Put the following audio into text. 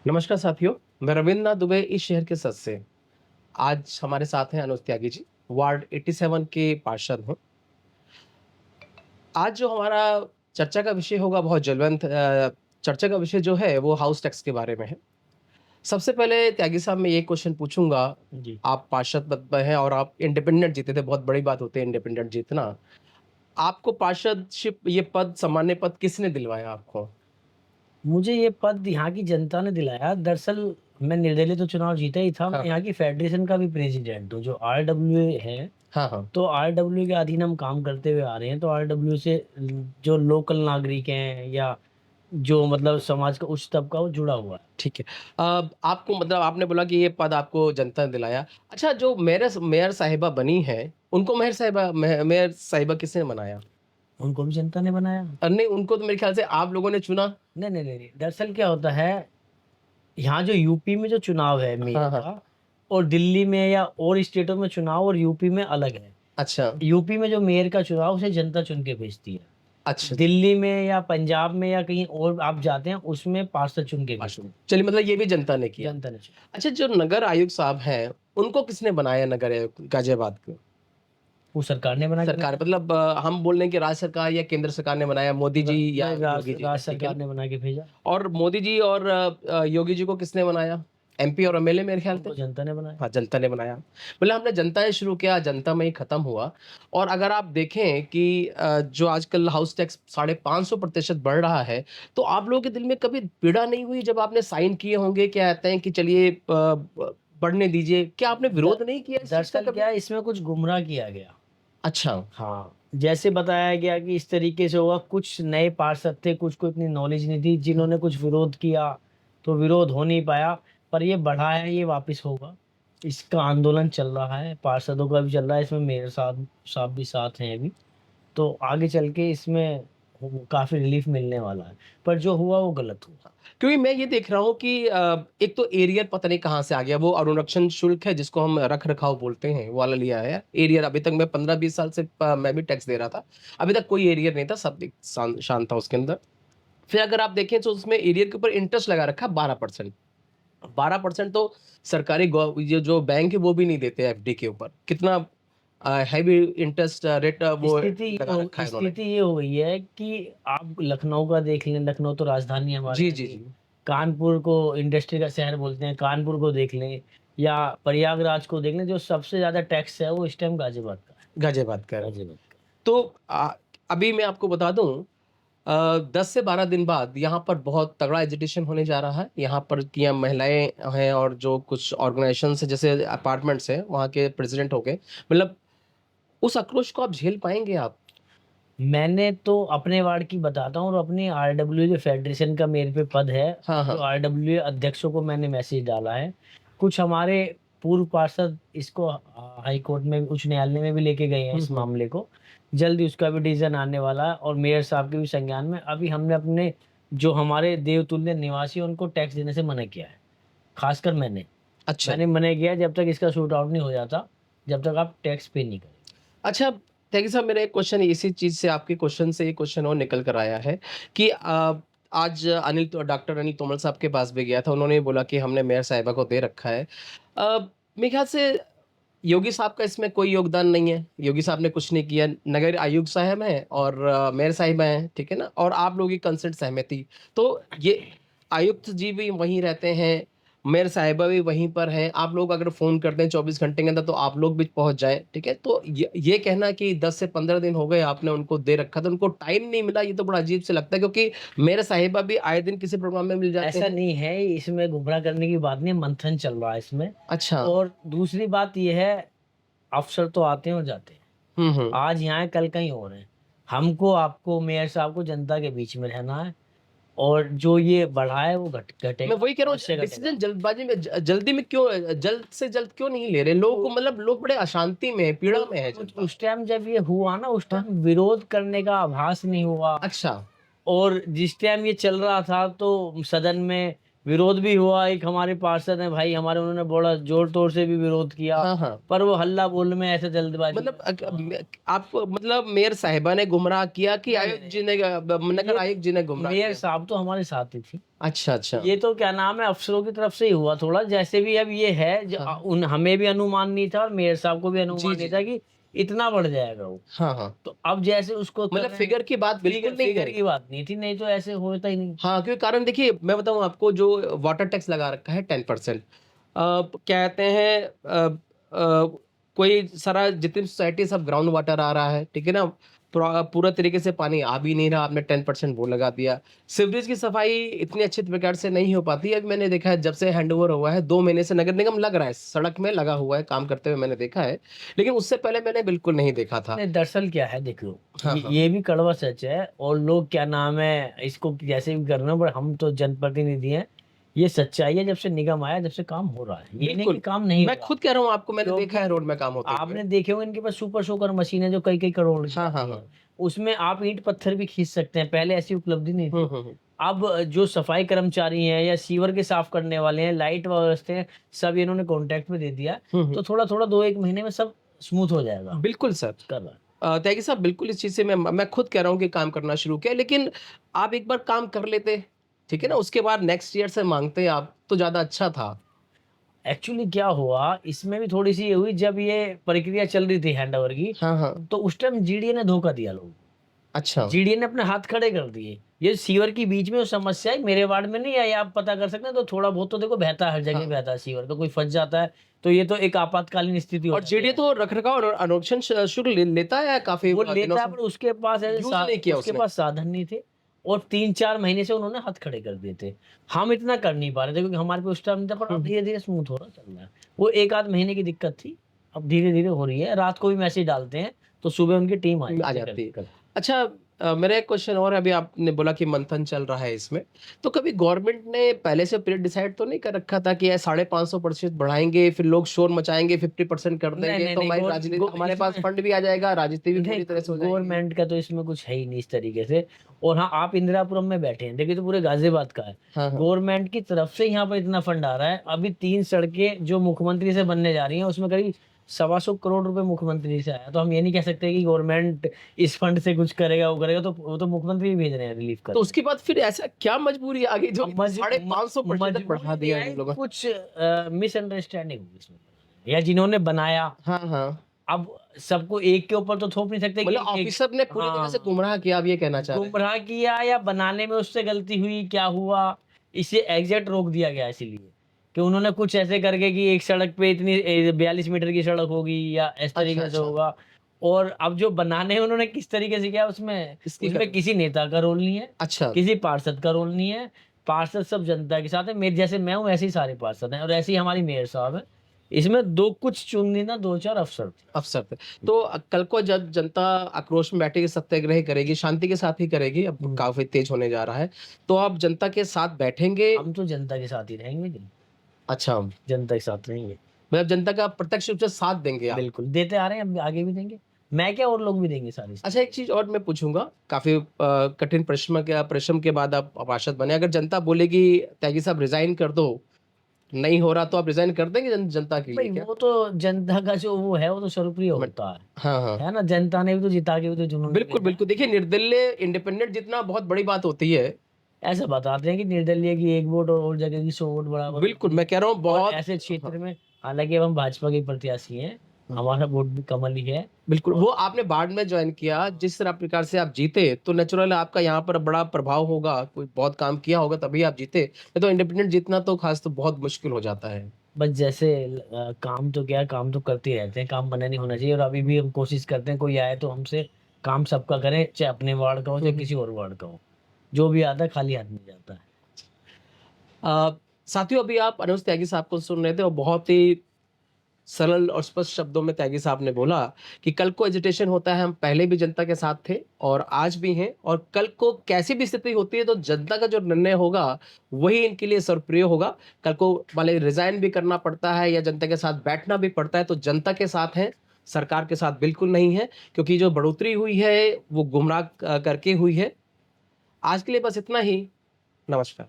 नमस्कार साथियों, मैं रविन्द्रनाथ दुबे इस शहर के सदस्य से। आज हमारे साथ हैं अनुज त्यागी जी, वार्ड 87 के पार्षद हैं। आज जो हमारा चर्चा का विषय होगा बहुत ज्वलंत चर्चा का विषय जो है वो हाउस टैक्स के बारे में है। सबसे पहले त्यागी साहब मैं ये क्वेश्चन पूछूंगा, जी। आप पार्षद पद पर हैं और आप इंडिपेंडेंट जीते थे, बहुत बड़ी बात होती है इंडिपेंडेंट जीतना। आपको पार्षदशिप ये पद सामान्य पद किसने दिलवाया आपको? मुझे ये पद यहाँ की जनता ने दिलाया। दरअसल मैं निर्दलीय तो चुनाव जीता ही था, मैं हाँ, यहाँ की फेडरेशन का भी प्रेज़िडेंट हूँ, जो आरडब्ल्यूए है। हाँ, हाँ। तो आरडब्ल्यूए के अधीन हम काम करते हुए आ रहे हैं, तो आरडब्ल्यू से जो लोकल नागरिक हैं या जो मतलब समाज का उच्च तबका वो जुड़ा हुआ है। ठीक है। आपको मतलब आपने बोला कि ये पद आपको जनता ने दिलाया। अच्छा, जो मेयर साहिबा बनी हैं, उनको मेयर साहिबा किसने बनाया? उनको भी जनता ने बनाया। नहीं, उनको तो मेरे ख्याल से आप लोगों ने चुना। नहीं, नहीं, नहीं, नहीं। दरअसल क्या होता है, यहाँ जो यूपी में जो चुनाव है हाँ, मेयर हाँ। का, और दिल्ली में या और स्टेटों में चुनाव और यूपी में अलग है। अच्छा, यूपी में जो मेयर का चुनाव उसे जनता चुन के भेजती है। अच्छा। दिल्ली में या पंजाब में या कहीं और आप जाते हैं, उसमें पार्षद चुन के भेजते माशूम। हैं, चलिए, मतलब ये भी जनता ने किया। जनता ने चुना। अच्छा, जो नगर आयुक्त साहब हैं, उनको किसने बनाया नगर आयुक्त गाजियाबाद को? वो सरकार ने बना के सरकार भेजा। मतलब हम बोल रहे हैं कि राज्य सरकार या केंद्र सरकार ने बनाया, मोदी जी या नहीं, योगी जी राज्य ने, ठीक है सरकार ना? ने बना के भेजा। और मोदी जी और योगी जी को किसने बनाया? एमपी और एमएलए मेरे ख्याल से? उनको जनता ने बनाया। हाँ, जनता ने बनाया। मतलब हमने जनता से शुरू किया, जनता में ही खत्म हुआ। और अगर आप देखें कि जो आजकल हाउस टैक्स 550% बढ़ रहा है, तो आप लोगों के दिल में कभी पीड़ा नहीं हुई जब आपने साइन किए होंगे, क्या कहते हैं कि चलिए बढ़ने दीजिए, क्या आपने द विरोध नहीं किया इस चीज़ का दरअसल कभी? क्या है, इसमें कुछ गुमराह किया गया। अच्छा, हाँ, जैसे बताया गया कि इस तरीके से होगा, कुछ नए पार्षद थे, कुछ को इतनी नॉलेज नहीं थी, जिन्होंने कुछ विरोध किया, तो विरोध हो नहीं पाया, पर ये बढ़ा है, ये वापस होगा। इसका आंदोलन चल रहा है, पार्षदों का भी चल रहा है, इसमें मेरे साथ साहब भी साथ हैं अभी। तो आगे चल के इसमें काफ़ी रिलीफ़ मिलने वाला है, पर जो हुआ वो गलत हुआ। क्योंकि मैं ये देख रहा हूँ कि एक तो एरियर पता नहीं कहाँ से आ गया, वो अनुरक्षण शुल्क है जिसको हम रख-रखाव बोलते हैं, वो वाला लिया है। एरियर अभी तक मैं 15-20 साल से मैं भी टैक्स दे रहा था। अभी तक कोई एरियर नहीं था, सब एक शांत था उसके अंदर। फिर अगर आप देखें तो उसमें एरियर के ऊपर इंटरेस्ट लगा रखा है 12%। 12% तो सरकारी गौ ये जो बैंक है वो भी नहीं देते एफडी के ऊपर। कितना हेवी इंटरेस्ट रेट वो लगा रखा है उन्होंने। स्थिति ये हो गई है कि आप लखनऊ का देख लें, लखनऊ तो राजधानी है हमारे जी, यहाँ जी, की। जी। कानपुर को इंडस्ट्री का शहर बोलते हैं, कानपुर को देख लें या प्रयागराज को देख लें, जो सबसे ज़्यादा टैक्स है वो इस टाइम गाज़ियाबाद का है। गाज़ियाबाद का है। गाज़ियाबाद का। तो अभी मैं आपको बता दूँ 10 से 12 दिन बाद यहाँ पर बहुत तगड़ा एजिटेशन होने जा रहा है। यहाँ पर की महिलाएँ हैं और जो कुछ ऑर्गनाइज़ेशंस हैं जैसे अपार्टमेंट्स हैं, वहाँ के प्रेज़िडेंट हो गए। मतलब उस आक्रोश को आप झेल पाएँगे आप? मैंने तो अपने वार्ड की बताता हूँ, और अपनी आरडब्ल्यू जो फेडरेशन का मेरे पे पद है, हाँ, जो हाँ। आरडब्ल्यू अध्यक्षों को मैंने मैसेज डाला है। कुछ हमारे पूर्व पार्षद इसको हाई कोर्ट में, उच्च न्यायालय में भी लेके गए हैं हुँ, इस हुँ। मामले को। जल्दी उसका भी डिसीज़न आने वाला है, और मेयर साहब के भी संज्ञान में। अभी हमने अपने जो हमारे देवतुल्य निवासी हैं, उनको टैक्स देने से मना किया है। ख़ासकर मैंने। अच्छा। मैंने मना किया है, जब तक इसका शूट आउट नहीं हो जाता, जब तक आप टैक्स पे नहीं करें। अच्छा, त्यागी साहब मेरा एक क्वेश्चन इसी चीज़ से आपके क्वेश्चन से एक क्वेश्चन और निकल कर आया है कि आज डॉक्टर अनिल तोमर साहब के पास भी गया था, उन्होंने बोला कि हमने मेयर साहिबा को दे रखा है। मेरे ख्याल से योगी साहब का इसमें कोई योगदान नहीं है, योगी साहब ने कुछ नहीं किया, नगर आयुक्त साहब हैं और मेयर साहिबा हैं, ठीक है ना? और आप लोगों की कंसर्ट सहमति। तो ये आयुक्त जी भी वहीं रहते हैं, मेयर साहिबा भी वहीं पर हैं, आप लोग अगर फ़ोन करते हैं 24 घंटे के अंदर तो आप लोग भी पहुँच जाएँ, ठीक है? तो ये कहना कि 10 से 15 दिन हो गए आपने उनको दे रखा था, उनको टाइम नहीं मिला, ये तो बड़ा अजीब से लगता है क्योंकि मेयर साहिबा भी आए दिन किसी प्रोग्राम में मिल जाते ऐसा हैं। नहीं है, इसमें गुमराह करने की बात नहीं है, मंथन चल रहा है इसमें। अच्छा। और दूसरी बात ये है, अफ़सर तो आते हैं और जाते हैं। हुँ, हुँ। आज यहाँ है, कल कहीं और हैं। हमको, आपको, मेयर साहब को जनता के बीच में रहना है, और जो ये बढ़ा है वो मैं घटेगा, वही कह रहा अवश्य हूँ घटेगा। डिसीज़न जल्दबाज़ी में जल्दी में क्यों जल्द से जल्द क्यों नहीं ले रहे? लोग उ को मतलब लोग बड़े अशांति में हैं, उ पीड़ा में है जनता। उस टाइम जब ये हुआ ना, उस हाँ, टाइम विरोध करने का आभास नहीं हुआ। अच्छा। और जिस टाइम ये चल रहा था, तो सदन में विरोध भी हुआ। एक हमारे पार्षद हैं भाई हमारे, उन्होंने बड़ा जोर तोड़ से भी विरोध किया, हाँ, हाँ। पर वो हल्ला बोल में ऐसे जल्दबाजी मतलब में आपको मतलब मेयर साहिबा ने गुमराह किया कि नहीं, नहीं, आयुक्त जी ने नगर ये आयुक्त जी ने गुमराह मेयर किया? साहब तो हमारे साथ ही थी। अच्छा, अच्छा। ये तो क्या नाम है, अफसरों की तरफ से ही हुआ थोड़ा, जैसे भी अब ये है हाँ, हाँ। उन हमें भी अनुमान नहीं था और मेयर साहब को भी जी, अनुमान नहीं जी, था जी। कि इतना बढ़ जाएगा वो। हाँ, हाँ। तो अब जैसे उसको कर मतलब रहे हैं, फिगर की बात बिल्कुल फिगर नहीं फिगर करी। की बात नहीं थी, नहीं तो ऐसे होता ही नहीं। हाँ, क्योंकि कारण देखिए मैं बताऊँ आपको जो वाटर टैक्स लगा रखा है 10%। क्या कहते हैं कोई सारा जितनी सोसाइटी सब ग्राउंड वाटर आ रहा है, ठीक है ना? पूरा तरीके से पानी आ भी नहीं रहा, आपने 10% वो लगा दिया। सीवरेज की सफाई इतनी अच्छे प्रकार से नहीं हो पाती है। अभी मैंने देखा है जब से हैंडओवर हुआ है 2 महीने से नगर निगम लग रहा है, सड़क में लगा हुआ है, काम करते हुए मैंने देखा है। लेकिन उससे पहले मैंने बिल्कुल नहीं देखा था। नहीं, दरअसल क्या है देखो, हाँ, हाँ। ये भी कड़वा सच है, और लोग क्या नाम है इसको जैसे भी करना, पर हम तो जनप्रतिनिधि हैं। ये सच्चाई है, जब से निगम आया, जब से काम हो रहा है, ये नहीं कि बिल्कुल, काम नहीं मैं हो रहा। खुद कह रहा हूँ आपको मैंने देखा है क्योंकि रोड में काम होते हुए। आपने देखे होंगे इनके पास सुपर सोकर मशीन है जो कई कई करोड़ की हाँ, हाँ, आती है। हाँ। उसमें आप ईंट पत्थर भी खींच सकते हैं, पहले ऐसी उपलब्धि नहीं हुँ, थी। हुँ, हुँ। अब जो सफाई कर्मचारी हैं या सीवर के साफ करने वाले हैं, लाइट व्यवस्था हैं, सब इन्होंने कॉन्ट्रैक्ट में दे दिया। हुँ, हुँ। तो थोड़ा थोड़ा 2-1 महीने में सब स्मूथ हो जाएगा। बिल्कुल सर। कर रहा है। त्यागी साहब बिल्कुल इस चीज़ से मैं खुद कह रहा हूँ कि काम करना शुरू किया, लेकिन आप एक बार काम कर लेते, ठीक है ना? उसके बाद नेक्स्ट ईयर से माँगते आप तो ज़्यादा अच्छा था। एक्चुअली क्या हुआ इसमें भी थोड़ी सी ये हुई, जब ये प्रक्रिया चल रही थी हैंडओवर की, हाँ, हाँ। तो उस टाइम जीडीए ने धोखा दिया लोगों को। अच्छा। जीडीए ने अपने हाथ खड़े कर दिए। ये सीवर के बीच में वो समस्या है, मेरे वार्ड में नहीं आई, आप पता कर सकते हैं। तो थोड़ा बहुत तो देखो बहता है, हर जगह हाँ। बहता है सीवर, तो कोई फंस जाता है तो ये तो एक आपातकालीन स्थिति हो और जाती जीडीए है। तो रख-रखाव और अनुरक्षण शुल्क लेता है काफ़ी वो दिनों लेता है, से? पर उसके पास ऐसे यूज़ नहीं किया उसके उसने। पास साधन नहीं थे, और 3-4 महीने से उन्होंने हाथ खड़े कर दिए थे। हम इतना कर नहीं पा रहे थे क्योंकि हमारे पे उस टाइम नहीं था, पर हुँ, अब हुँ। धीरे-धीरे स्मूथ हो रहा, चल रहा है। वो 1 आध महीने की दिक्कत थी, अब धीरे-धीरे हो रही है। रात को भी मैसेज डालते हैं, तो सुबह उनकी टीम आ आ जाती है जाती करके है। कर। अच्छा मेरा एक क्वेश्चन और है, अभी आपने बोला कि मंथन चल रहा है इसमें, तो कभी गवर्नमेंट ने पहले से पीरियड डिसाइड तो नहीं कर रखा था कि ये 550% बढ़ाएँगे, फिर लोग शोर मचाएँगे, 50% कर नहीं, देंगे, नहीं, तो नहीं, हमारी गौर राजनीति गो हमारे पास इसमें फंड भी आ जाएगा, राजनीति भी नहीं, पूरी तरह से हो जाएगी? गवर्नमेंट का तो इसमें कुछ है ही नहीं इस तरीके से। और हाँ, आप इंदिरापुरम में बैठे हैं, देखिए तो पूरे गाज़ियाबाद का है। हाँ, हाँ। गवर्नमेंट की तरफ से यहाँ पर इतना फंड आ रहा है। अभी 3 सड़कें जो मुख्यमंत्री से बनने जा रही हैं, उसमें करीब सवा सौ करोड़ रुपए मुख्यमंत्री से आया। तो हम ये नहीं कह सकते कि गवर्नमेंट इस फंड से कुछ करेगा, वो करेगा, तो वो तो मुख्यमंत्री ही भेज रहे हैं रिलीफ तो करने। उसके बाद फिर ऐसा क्या मजबूरी आ गई जो अब मज म 550% बढ़ा मजबूरी नहीं दिया आई, इन लोगों? कुछ मिसअंडरस्टैंडिंग हुई इसमें, या जिन्होंने बनाया, हाँ, हाँ। अब सबको एक के ऊपर तो थोप नहीं सकते कि मतलब एक। ऑफिसर ने पूरी तरह से हाँ, गुमराह किया, आप ये कहना चाह रहे हैं? गुमराह किया या बनाने में उससे गलती हुई, क्या हुआ, इसे एग्ज़ैक्ट रोक दिया गया इसीलिए कि उन्होंने कुछ ऐसे करके कि एक सड़क पे इतनी 42 मीटर की सड़क होगी या इस अच्छा, तरीके से अच्छा। होगा। और अब जो बनाने हैं उन्होंने किस तरीके से किया, उसमें इसकी उसमें कर किसी नेता का रोल नहीं है, अच्छा। किसी पार्षद का रोल नहीं है। पार्षद सब जनता के साथ है, मेरे जैसे मैं हूँ ऐसे ही सारे पार्षद हैं, और ऐसे ही हमारी मेयर साहब हैं। इसमें 2 कुछ चुनिंदा 2-4 अफ़सर थे। अवसर पे। तो कल को जब जनता आक्रोश में बैठेगी, सत्याग्रह करेगी, शांति के साथ ही करेगी, अब हुँ। काफ़ी तेज़ होने जा रहा है। तो आप जनता के साथ बैठेंगे? हम तो जनता के साथ ही रहेंगे जी, अच्छा, जनता के साथ रहेंगे। मतलब जनता का प्रत्यक्ष रूप से साथ देंगे आप। बिल्कुल, देते आ रहे हैं, अब आगे भी देंगे। मैं क्या, और लोग भी देंगे सारे इस अच्छा एक तरीके से। चीज़ और मैं पूछूँगा, काफ़ी कठिन परिश्रम के बाद आप पार्षद बने, अगर जनता बोलेगी त्यागी साहब रिज़ाइन कर दो, नहीं हो रहा तो आप रिज़ाइन कर देंगे जनता के लिए भई क्या? वो तो जनता का जो वो है, वो तो सर्वप्रिय मत होता हाँ, हाँ। है ना? जनता ने भी तो जिता के भी तो चुन के बिल्कुल, भेजा है। बिल्कुल। देखिए निर्दलीय इंडिपेंडेंट जितना बहुत बड़ी बात होती है। ऐसा बताते हैं कि निर्दलीय की 1 वोट और जगह की 100 वोट बराबर बिल्कुल, होती मैं है। कह रहा हूँ और बहुत ऐसे हाँ, क्षेत्र में, हालाँकि अब हम भाजपा के प्रत्याशी हैं, हाँ। हमारा वोट भी कमल ही है। बिल्कुल, और वो आपने बाद में जॉइन किया, जिस तरह प्रकार से आप जीते, तो नेचुरल आपका यहाँ पर बड़ा प्रभाव होगा, कोई बहुत काम किया होगा तभी आप जीते। नहीं तो इंडिपेंडेंट जीतना तो खास तो बहुत मुश्किल हो जाता है। बस जैसे काम तो क्या है, काम तो करते ही रहते हैं, काम बंद नहीं होना चाहिए, और अभी भी हम कोशिश करते हैं कोई आए तो हमसे काम सबका करें, चाहे अपने वार्ड का हो, हुँ, चाहे हुँ। किसी और वार्ड का हो। जो भी आता है खाली हाथ नहीं जाता है। साथियों अभी आप अनुज त्यागी साहब को सुन रहे थे और बहुत ही सरल और स्पष्ट शब्दों में त्यागी साहब ने बोला कि कल को एजिटेशन होता है, हम पहले भी जनता के साथ थे और आज भी हैं और कल को कैसी भी स्थिति होती है तो जनता का जो निर्णय होगा वही इनके लिए सर्वप्रिय होगा। कल को भले रिजाइन भी करना पड़ता है या जनता के साथ बैठना भी पड़ता है तो जनता के साथ हैं, सरकार के साथ बिल्कुल नहीं है क्योंकि जो बढ़ोतरी हुई है वो गुमराह करके हुई है। आज के लिए बस इतना ही। नमस्कार।